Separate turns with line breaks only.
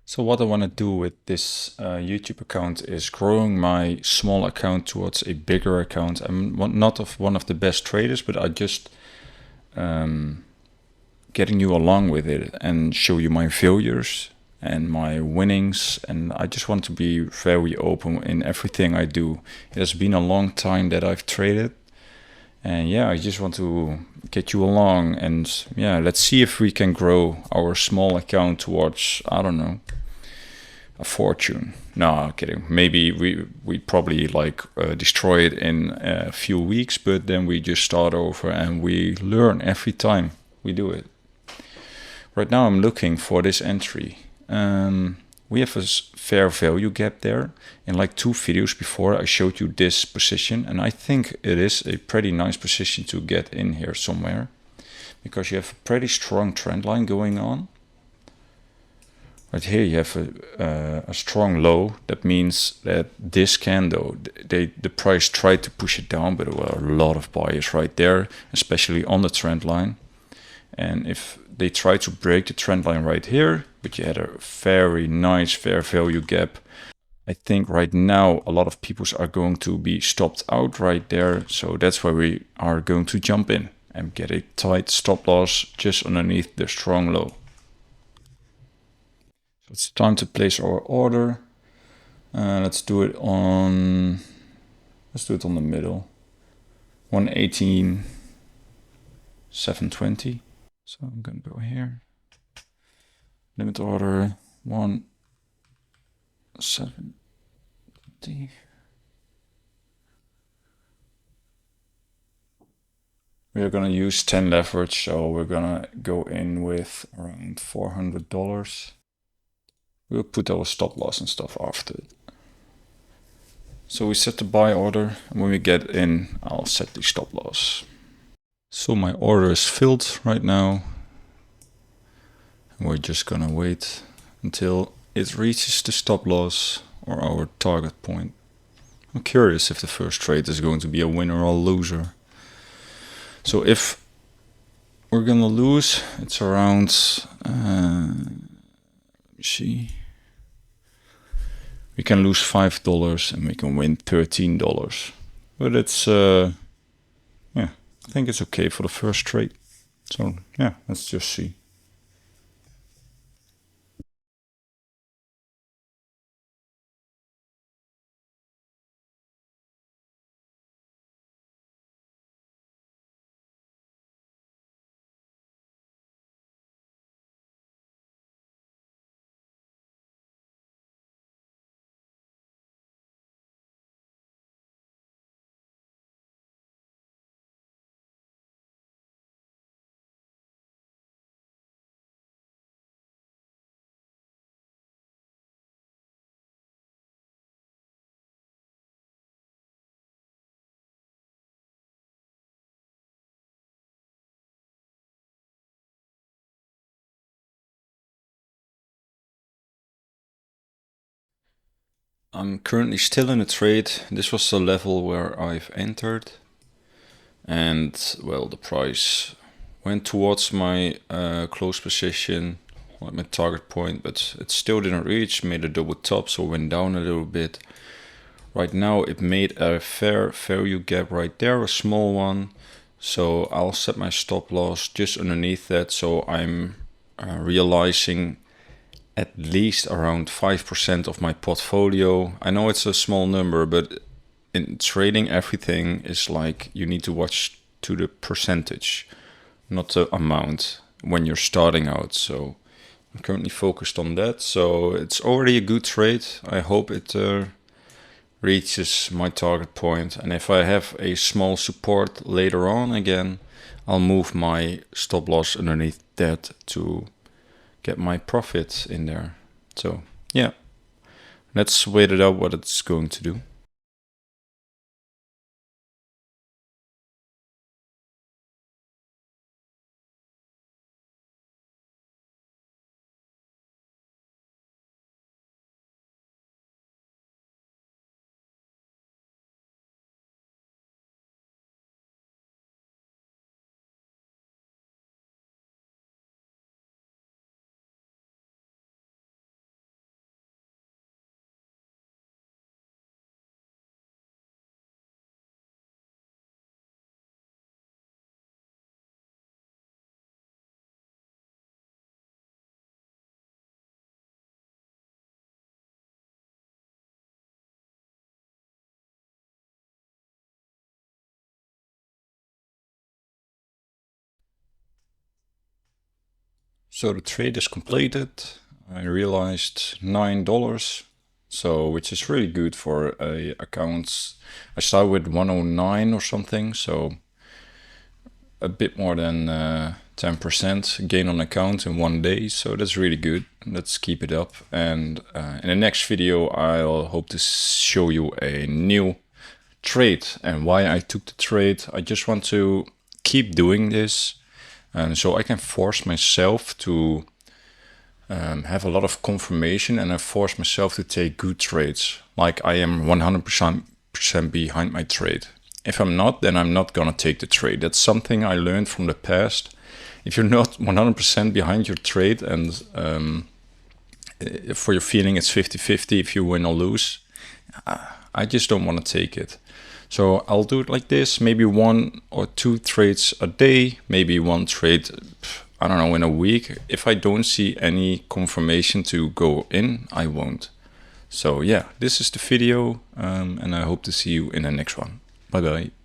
So what I want to do with this YouTube account is growing my small account towards a bigger account. I'm not one of the best traders, but I just getting you along with it and show you my failures and my winnings. And I just want to be very open in everything I do. It has been a long time that I've traded. And yeah, I just want to get you along. And yeah, let's see if we can grow our small account towards, I don't know, a fortune. No, I'm kidding. Maybe we probably like destroy it in a few weeks, but then we just start over and we learn every time we do it. Right now I'm looking for this entry. We have a fair value gap there. In like 2 videos before I showed you this position, and I think it is a pretty nice position to get in here somewhere, because you have a pretty strong trend line going on. Right here you have a strong low. That means that this candle, the price tried to push it down, but there were a lot of buyers right there, especially on the trend line. And if they try to break the trend line right here, but you had a very nice fair value gap, I think right now a lot of people are going to be stopped out right there. So that's why we are going to jump in and get a tight stop loss just underneath the strong low. So it's time to place our order. Let's do it on the middle. 118,720. So I'm gonna go here. Limit order 1,720. We are gonna use 10 leverage, so we're gonna go in with around $400. We'll put our stop loss and stuff after it. So we set the buy order, and when we get in, I'll set the stop loss. So my order is filled right now. And we're just gonna wait until it reaches the stop loss or our target point. I'm curious if the first trade is going to be a winner or a loser. So if we're gonna lose, it's around, let me see. We can lose $5 and we can win $13. But it's, yeah, I think it's okay for the first trade. So yeah, let's just see. I'm currently still in a trade. This was the level where I've entered. And well, the price went towards my close position, like my target point, but it still didn't reach, made a double top, so went down a little bit. Right now it made a fair value gap right there, a small one. So I'll set my stop loss just underneath that, so I'm realizing at least around 5% of my portfolio. I know it's a small number, but in trading, everything is like you need to watch to the percentage, not the amount when you're starting out. So I'm currently focused on that. So it's already a good trade. I hope it reaches my target point. And if I have a small support later on again, I'll move my stop loss underneath that to get my profit in there. So yeah, let's wait it out what it's going to do. So the trade is completed. I realized $9, so which is really good for a accounts. I started with 109 or something, so a bit more than 10% gain on account in 1 day. So that's really good. Let's keep it up. And in the next video, I'll hope to show you a new trade and why I took the trade. I just want to keep doing this, and so I can force myself to have a lot of confirmation, and I force myself to take good trades. Like I am 100% behind my trade. If I'm not, then I'm not gonna take the trade. That's something I learned from the past. If you're not 100% behind your trade, and for your feeling it's 50-50 if you win or lose, I just don't want to take it. So I'll do it like this, maybe 1 or 2 trades a day, maybe 1 trade, I don't know, in a week. If I don't see any confirmation to go in, I won't. So yeah, this is the video, and I hope to see you in the next one. Bye bye.